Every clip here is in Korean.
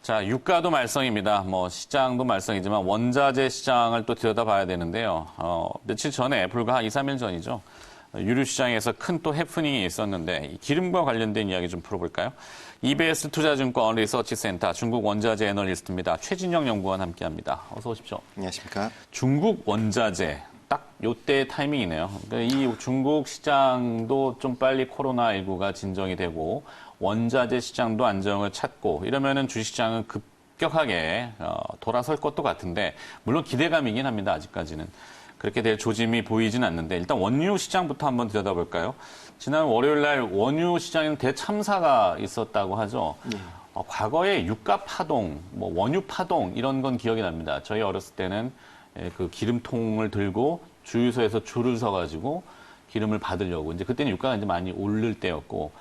자, 유가도 말썽입니다. 시장도 말썽이지만 원자재 시장을 또 들여다봐야 되는데요. 며칠 전에 불과 한 2, 3일 전이죠. 유류 시장에서 큰 또 해프닝이 있었는데 이 기름과 관련된 이야기 좀 풀어볼까요? EBS 투자증권 리서치센터 중국 원자재 애널리스트입니다. 최진영 연구원 함께합니다. 어서 오십시오. 안녕하십니까? 중국 원자재. 딱 요때 타이밍이네요. 그러니까 이 중국 시장도 좀 빨리 코로나19가 진정이 되고 원자재 시장도 안정을 찾고 이러면은 주식시장은 급격하게 돌아설 것도 같은데 물론 기대감이긴 합니다. 아직까지는. 그렇게 될 조짐이 보이진 않는데 일단 원유 시장부터 한번 들여다볼까요? 지난 월요일 날 원유 시장에는 대참사가 있었다고 하죠. 과거에 유가 파동, 원유 파동 이런 건 기억이 납니다. 저희 어렸을 때는 그 기름통을 들고 주유소에서 줄을 서가지고 기름을 받으려고 이제 그때는 유가가 이제 많이 오를 때였고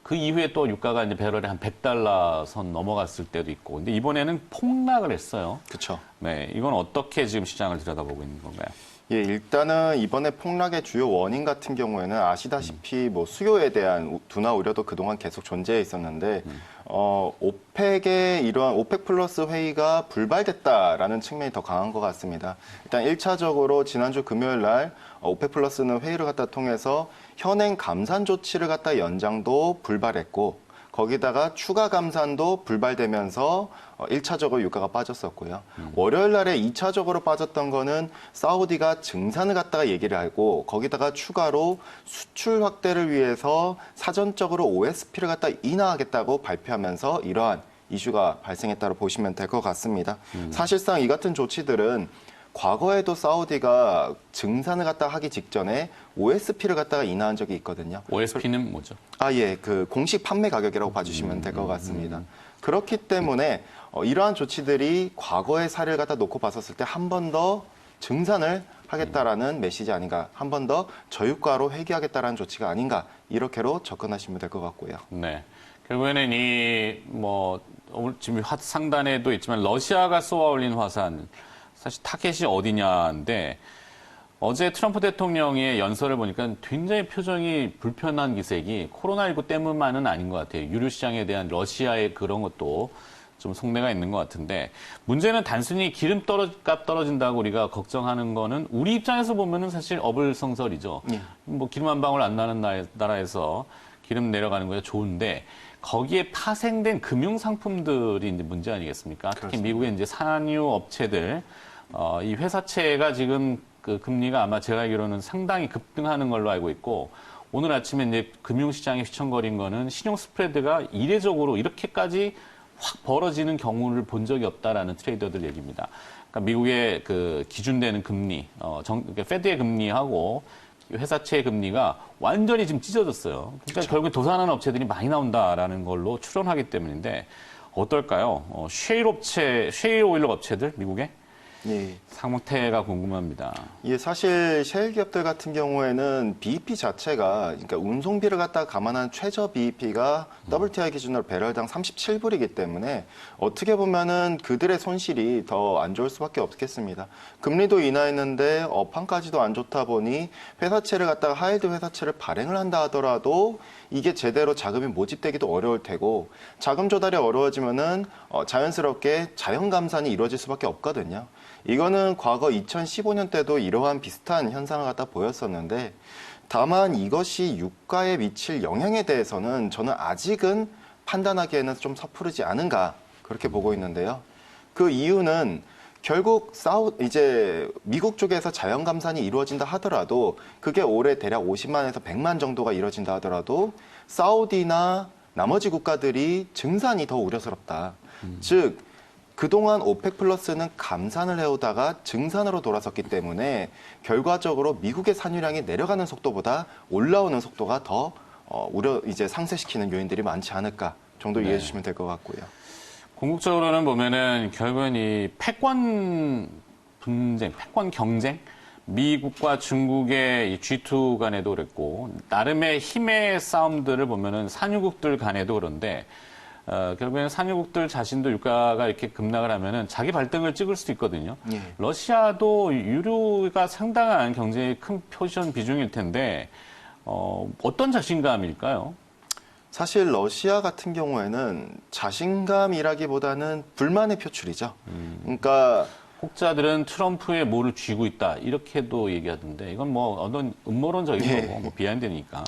그 이후에 또 유가가 이제 배럴에 한 100달러 선 넘어갔을 때도 있고 근데 이번에는 폭락을 했어요. 그렇죠. 네, 이건 어떻게 지금 시장을 들여다보고 있는 건가요? 예, 일단은 이번에 폭락의 주요 원인 같은 경우에는 아시다시피 수요에 대한 둔화 우려도 그동안 계속 존재해 있었는데 오펙의 이러한 오펙 플러스 회의가 불발됐다라는 측면이 더 강한 것 같습니다. 일단 1차적으로 지난주 금요일 날 오펙 플러스는 회의를 통해서 현행 감산 조치를 연장도 불발했고 거기다가 추가 감산도 불발되면서 1차적으로 유가가 빠졌었고요. 월요일 날에 2차적으로 빠졌던 거는 사우디가 증산을 얘기를 하고 거기다가 추가로 수출 확대를 위해서 사전적으로 OSP를 인하하겠다고 발표하면서 이러한 이슈가 발생했다고 보시면 될 것 같습니다. 사실상 이 같은 조치들은 과거에도 사우디가 증산을 하기 직전에 OSP를 인하한 적이 있거든요. OSP는 뭐죠? 예, 그 공식 판매 가격이라고 봐주시면 될 것 같습니다. 그렇기 때문에 이러한 조치들이 과거의 사례를 놓고 봤었을 때 한 번 더 증산을 하겠다라는 메시지 아닌가, 한 번 더 저유가로 회귀하겠다라는 조치가 아닌가 이렇게로 접근하시면 될 것 같고요. 네, 결국에는 오늘 지금 상단에도 있지만 러시아가 쏘아 올린 화산. 사실 타겟이 어디냐인데 어제 트럼프 대통령의 연설을 보니까 굉장히 표정이 불편한 기색이 코로나19 때문만은 아닌 것 같아요. 유류 시장에 대한 러시아의 그런 것도 좀 속내가 있는 것 같은데 문제는 단순히 값 떨어진다고 우리가 걱정하는 거는 우리 입장에서 보면은 사실 어불성설이죠. 기름 한 방울 안 나는 나라에서 기름 내려가는 거야 좋은데 거기에 파생된 금융 상품들이 이제 문제 아니겠습니까? 특히 그렇습니다. 미국의 이제 산유 업체들 이 회사채가 지금 그 금리가 아마 제가 알기로는 상당히 급등하는 걸로 알고 있고 오늘 아침에 이제 금융시장에 휘청거린 거는 신용 스프레드가 이례적으로 이렇게까지 확 벌어지는 경우를 본 적이 없다라는 트레이더들 얘기입니다. 그러니까 미국의 그 기준되는 금리, 그러니까 페드의 금리하고 회사채 금리가 완전히 지금 찢어졌어요. 그러니까 그렇죠. 결국에 도산하는 업체들이 많이 나온다라는 걸로 추론하기 때문인데 어떨까요? 셰일 오일 업체들 미국에 예. 상태가 궁금합니다. 예, 사실 셰일 기업들 같은 경우에는 BEP 자체가 그러니까 운송비를 감안한 최저 BEP가 WTI 기준으로 배럴당 37불이기 때문에 어떻게 보면은 그들의 손실이 더 안 좋을 수밖에 없겠습니다. 금리도 인하했는데 업황까지도 안 좋다 보니 회사채를 하이드 회사채를 발행을 한다 하더라도 이게 제대로 자금이 모집되기도 어려울 테고 자금 조달이 어려워지면은 자연스럽게 자연 감산이 이루어질 수밖에 없거든요. 이거는 과거 2015년 때도 이러한 비슷한 현상을 보였었는데 다만 이것이 유가에 미칠 영향에 대해서는 저는 아직은 판단하기에는 좀 섣부르지 않은가 그렇게 보고 있는데요. 그 이유는 결국 이제 미국 쪽에서 자연 감산이 이루어진다 하더라도 그게 올해 대략 50만에서 100만 정도가 이루어진다 하더라도 사우디나 나머지 국가들이 증산이 더 우려스럽다. 즉 그동안 오펙 플러스는 감산을 해오다가 증산으로 돌아섰기 때문에 결과적으로 미국의 산유량이 내려가는 속도보다 올라오는 속도가 더 이제 상쇄시키는 요인들이 많지 않을까 정도 이해해 주시면 될 것 같고요. 궁극적으로는 보면은 결국은 이 패권 경쟁, 미국과 중국의 이 G2 간에도 그랬고 나름의 힘의 싸움들을 보면은 산유국들 간에도 그런데 결국에는 산유국들 자신도 유가가 이렇게 급락을 하면은 자기 발등을 찍을 수도 있거든요. 예. 러시아도 유류가 상당한 굉장히 큰 포지션 비중일 텐데 어떤 자신감일까요? 사실 러시아 같은 경우에는 자신감이라기보다는 불만의 표출이죠. 그러니까 혹자들은 트럼프의 뭐를 쥐고 있다 이렇게도 얘기하던데 이건 뭐 어떤 음모론적인 거고 뭐 비하인드니까.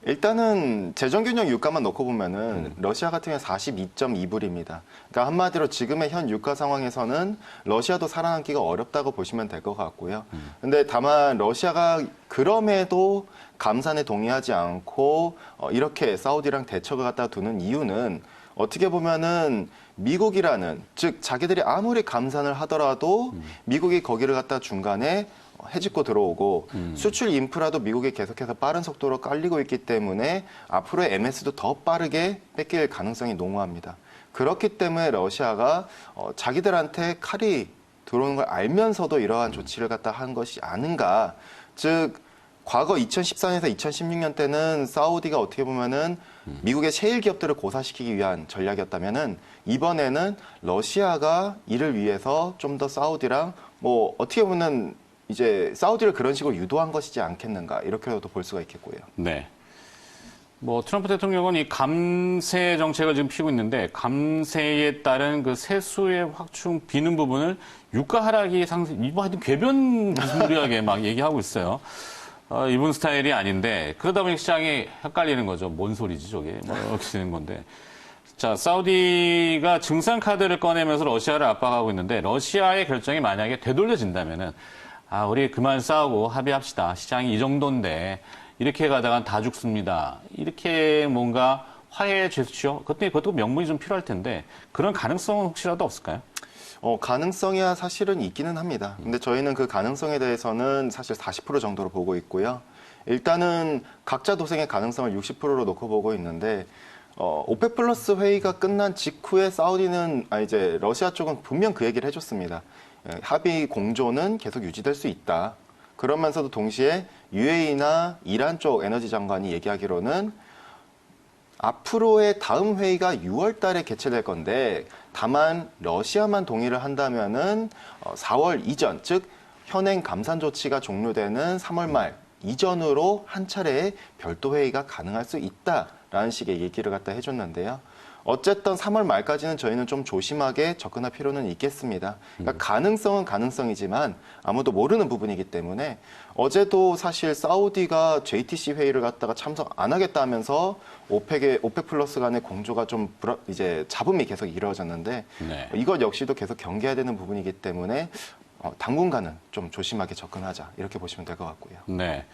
일단은 재정균형 유가만 놓고 보면은 러시아 같은 경우는 42.2불입니다. 그러니까 한마디로 지금의 현 유가 상황에서는 러시아도 살아남기가 어렵다고 보시면 될 것 같고요. 근데 다만 러시아가 그럼에도 감산에 동의하지 않고 이렇게 사우디랑 대척을 갖다 두는 이유는 어떻게 보면은 미국이라는, 즉 자기들이 아무리 감산을 하더라도 미국이 거기를 갖다 중간에 해집고 들어오고 수출 인프라도 미국이 계속해서 빠른 속도로 깔리고 있기 때문에 앞으로의 MS도 더 빠르게 뺏길 가능성이 농후합니다. 그렇기 때문에 러시아가 자기들한테 칼이 들어오는 걸 알면서도 이러한 조치를 갖다 한 것이 아닌가. 즉 과거 2014년에서 2016년 때는 사우디가 어떻게 보면은 미국의 셰일 기업들을 고사시키기 위한 전략이었다면은 이번에는 러시아가 이를 위해서 좀 더 사우디랑 뭐 어떻게 보면 이제 사우디를 그런 식으로 유도한 것이지 않겠는가 이렇게도 볼 수가 있겠고요. 네. 뭐 트럼프 대통령은 이 감세 정책을 지금 피고 있는데 감세에 따른 그 세수의 확충 비는 부분을 유가 하락이 이거 하여튼 궤변무리하게 막 얘기하고 있어요. 이분 스타일이 아닌데 그러다 보니 시장이 헷갈리는 거죠. 뭔 소리지 저게 뭐 이렇게 되는 건데. 자, 사우디가 증산 카드를 꺼내면서 러시아를 압박하고 있는데 러시아의 결정이 만약에 되돌려진다면은 우리 그만 싸우고 합의합시다. 시장이 이 정도인데 이렇게 가다가 다 죽습니다. 이렇게 뭔가 화해 제스처 그것도 명분이 좀 필요할 텐데 그런 가능성은 혹시라도 없을까요? 가능성이야 사실은 있기는 합니다. 근데 저희는 그 가능성에 대해서는 사실 40% 정도로 보고 있고요. 일단은 각자 도생의 가능성을 60%로 놓고 보고 있는데 오펙 플러스 회의가 끝난 직후에 사우디는 이제 러시아 쪽은 분명 그 얘기를 해줬습니다. 합의 공조는 계속 유지될 수 있다. 그러면서도 동시에 UAE나 이란 쪽 에너지 장관이 얘기하기로는 앞으로의 다음 회의가 6월 달에 개최될 건데 다만 러시아만 동의를 한다면은 4월 이전, 즉 현행 감산 조치가 종료되는 3월 말 이전으로 한 차례의 별도 회의가 가능할 수 있다라는 식의 얘기를 갖다 해줬는데요. 어쨌든 3월 말까지는 저희는 좀 조심하게 접근할 필요는 있겠습니다. 그러니까 가능성은 가능성이지만 아무도 모르는 부분이기 때문에 어제도 사실 사우디가 JTC 회의를 갖다가 참석 안 하겠다 하면서 오펙 플러스 간의 공조가 좀 이제 잡음이 계속 이루어졌는데 네. 이것 역시도 계속 경계해야 되는 부분이기 때문에 당분간은 좀 조심하게 접근하자 이렇게 보시면 될 것 같고요. 네.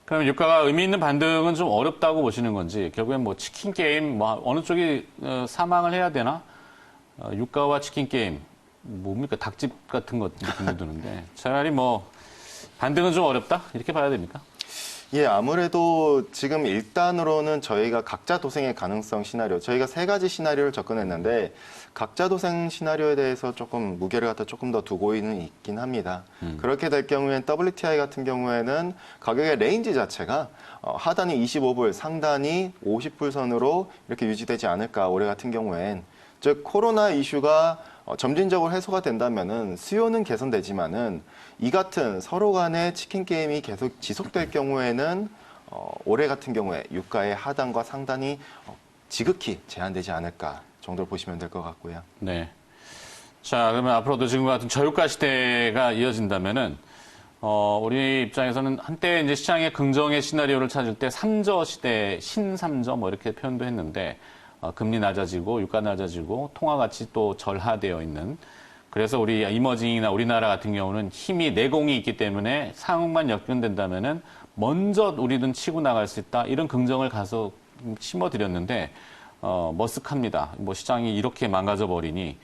그럼 유가가 의미 있는 반등은 좀 어렵다고 보시는 건지 결국엔 뭐 치킨 게임 뭐 어느 쪽이 사망을 해야 되나? 유가와 치킨 게임 뭡니까 닭집 같은 것 느낌이 드는데 차라리 뭐 반등은 좀 어렵다 이렇게 봐야 됩니까? 예, 아무래도 지금 일단으로는 저희가 각자 도생의 가능성 시나리오, 저희가 3가지 시나리오를 접근했는데 각자 도생 시나리오에 대해서 조금 무게를 갖다 조금 더 두고 있긴 합니다. 그렇게 될 경우엔 WTI 같은 경우에는 가격의 레인지 자체가 하단이 25불, 상단이 50불 선으로 이렇게 유지되지 않을까 올해 같은 경우엔. 즉 코로나 이슈가 점진적으로 해소가 된다면은 수요는 개선되지만은 이 같은 서로 간의 치킨 게임이 계속 지속될 경우에는 올해 같은 경우에 유가의 하단과 상단이 지극히 제한되지 않을까 정도로 보시면 될 것 같고요. 네. 자, 그러면 앞으로도 지금과 같은 저유가 시대가 이어진다면은 우리 입장에서는 한때 이제 시장의 긍정의 시나리오를 찾을 때 삼저 시대, 신삼저 뭐 이렇게 표현도 했는데 금리 낮아지고 유가 낮아지고 통화 가치 또 절하되어 있는 그래서 우리 이머징이나 우리나라 같은 경우는 힘이 내공이 있기 때문에 상황만 역전된다면은 먼저 우리는 치고 나갈 수 있다 이런 긍정을 가서 심어드렸는데 머쓱합니다. 뭐 시장이 이렇게 망가져 버리니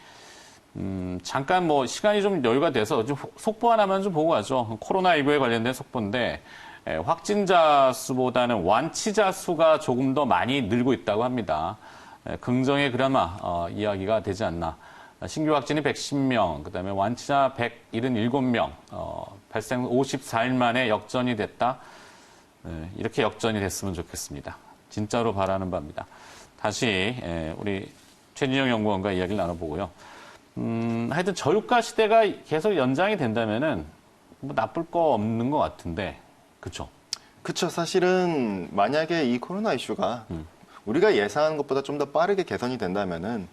잠깐 뭐 시간이 좀 여유가 돼서 좀 속보 하나만 좀 보고 가죠. 코로나19에 관련된 속보인데 확진자 수보다는 완치자 수가 조금 더 많이 늘고 있다고 합니다. 긍정의 그나마 이야기가 되지 않나. 신규 확진이 110명, 그다음에 완치자 177명, 발생 54일 만에 역전이 됐다. 이렇게 역전이 됐으면 좋겠습니다. 진짜로 바라는 바입니다. 다시 우리 최진영 연구원과 이야기를 나눠보고요. 하여튼 저유가 시대가 계속 연장이 된다면은 뭐 나쁠 거 없는 것 같은데, 그렇죠? 그렇죠. 사실은 만약에 이 코로나 이슈가 우리가 예상한 것보다 좀 더 빠르게 개선이 된다면은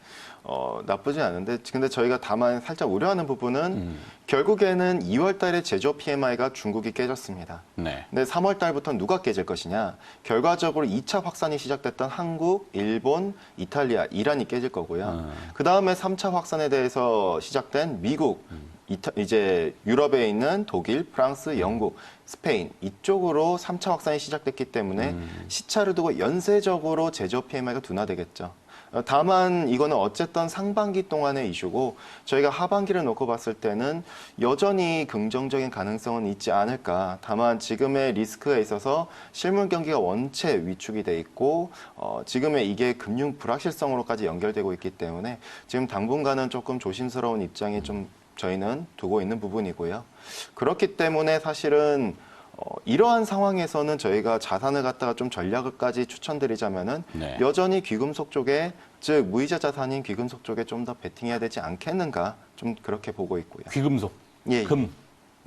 나쁘지 않은데 근데 저희가 다만 살짝 우려하는 부분은 결국에는 2월 달에 제조업 PMI가 중국이 깨졌습니다. 네. 근데 3월 달부터 누가 깨질 것이냐? 결과적으로 2차 확산이 시작됐던 한국, 일본, 이탈리아, 이란이 깨질 거고요. 그 다음에 3차 확산에 대해서 시작된 미국, 이제 유럽에 있는 독일, 프랑스, 영국, 스페인 이쪽으로 3차 확산이 시작됐기 때문에 시차를 두고 연쇄적으로 제조업 PMI가 둔화되겠죠. 다만 이거는 어쨌든 상반기 동안의 이슈고 저희가 하반기를 놓고 봤을 때는 여전히 긍정적인 가능성은 있지 않을까. 다만 지금의 리스크에 있어서 실물 경기가 원체 위축이 돼 있고 지금의 이게 금융 불확실성으로까지 연결되고 있기 때문에 지금 당분간은 조금 조심스러운 입장이 좀 저희는 두고 있는 부분이고요. 그렇기 때문에 사실은 이러한 상황에서는 저희가 자산을 갖다가 좀 전략을까지 추천드리자면은 네. 여전히 귀금속 쪽에 즉 무이자 자산인 귀금속 쪽에 좀 더 베팅해야 되지 않겠는가 좀 그렇게 보고 있고요. 귀금속, 예, 금,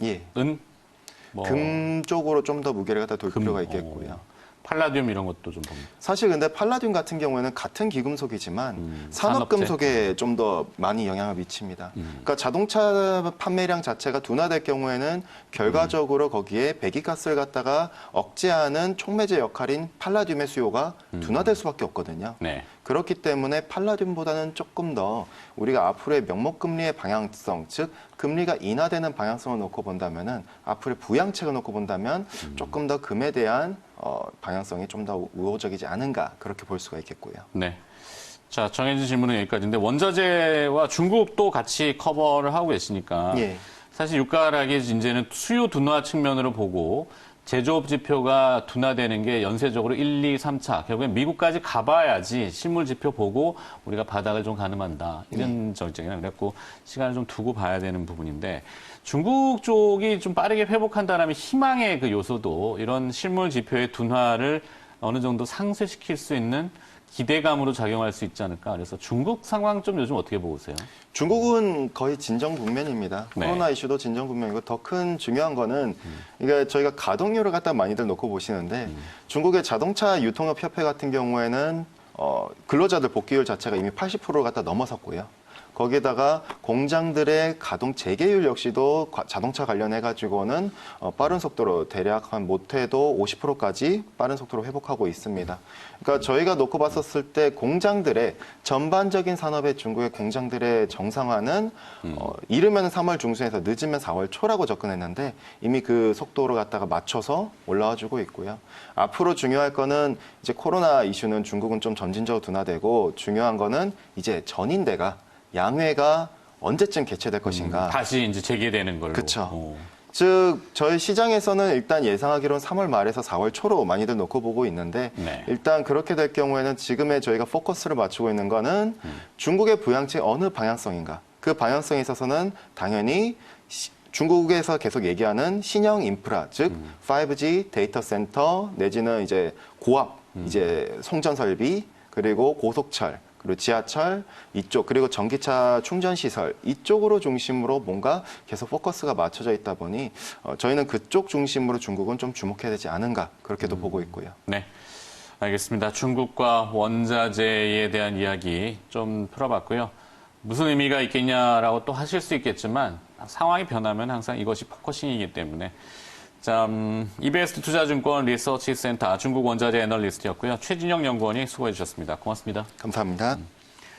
예. 은, 뭐 금 쪽으로 좀 더 무게를 갖다 둘 금, 필요가 있겠고요. 팔라듐 이런 것도 좀 봅니다. 사실 근데 팔라듐 같은 경우에는 같은 귀금속이지만 산업재? 산업금속에 좀 더 많이 영향을 미칩니다. 그러니까 자동차 판매량 자체가 둔화될 경우에는 결과적으로 거기에 배기가스를 갖다가 억제하는 촉매제 역할인 팔라듐의 수요가 둔화될 수밖에 없거든요. 네. 그렇기 때문에 팔라듐보다는 조금 더 우리가 앞으로의 명목금리의 방향성, 즉 금리가 인하되는 방향성을 놓고 본다면은 앞으로의 부양책을 놓고 본다면 조금 더 금에 대한 방향성이 좀 더 우호적이지 않은가 그렇게 볼 수가 있겠고요. 네. 자, 정해진 질문은 여기까지인데 원자재와 중국도 같이 커버를 하고 계시니까 예. 사실 유가 하락이 이제는 수요 둔화 측면으로 보고 제조업 지표가 둔화되는 게 연쇄적으로 1, 2, 3차 결국엔 미국까지 가봐야지 실물 지표 보고 우리가 바닥을 좀 가늠한다. 이런 정책이나 그랬고 시간을 좀 두고 봐야 되는 부분인데 중국 쪽이 좀 빠르게 회복한다라면 희망의 그 요소도 이런 실물 지표의 둔화를 어느 정도 상쇄시킬 수 있는 기대감으로 작용할 수 있지 않을까. 그래서 중국 상황 좀 요즘 어떻게 보고 계세요? 중국은 거의 진정 국면입니다. 네. 코로나 이슈도 진정 국면이고 더 큰 중요한 거는 그러니까 저희가 가동률을 갖다 많이들 놓고 보시는데 중국의 자동차 유통업 협회 같은 경우에는 근로자들 복귀율 자체가 이미 80%를 갖다 넘어섰고요. 거기에다가 공장들의 가동 재개율 역시도 자동차 관련해 가지고는 빠른 속도로 대략 한 못해도 50%까지 빠른 속도로 회복하고 있습니다. 그러니까 저희가 놓고 봤었을 때 공장들의 전반적인 산업의 중국의 공장들의 정상화는 이르면 3월 중순에서 늦으면 4월 초라고 접근했는데 이미 그 속도로 갖다가 맞춰서 올라와주고 있고요. 앞으로 중요할 거는 이제 코로나 이슈는 중국은 좀 점진적으로 둔화되고 중요한 거는 이제 전인대가 양회가 언제쯤 개최될 것인가. 다시 이제 재개되는 걸로. 그렇죠. 즉 저희 시장에서는 일단 예상하기로는 3월 말에서 4월 초로 많이들 놓고 보고 있는데 네. 일단 그렇게 될 경우에는 지금의 저희가 포커스를 맞추고 있는 거는 중국의 부양책 어느 방향성인가. 그 방향성에 있어서는 당연히 중국에서 계속 얘기하는 신형 인프라, 즉 5G 데이터 센터 내지는 이제 고압 이제 송전 설비 그리고 고속철 그리고 지하철 이쪽 그리고 전기차 충전 시설 이쪽으로 중심으로 뭔가 계속 포커스가 맞춰져 있다 보니 저희는 그쪽 중심으로 중국은 좀 주목해야 되지 않은가 그렇게도 보고 있고요. 네, 알겠습니다. 중국과 원자재에 대한 이야기 좀 풀어봤고요. 무슨 의미가 있겠냐라고 또 하실 수 있겠지만 상황이 변하면 항상 이것이 포커싱이기 때문에 자, EBS 투자증권 리서치 센터 중국 원자재 애널리스트였고요. 최진영 연구원이 수고해 주셨습니다. 고맙습니다. 감사합니다.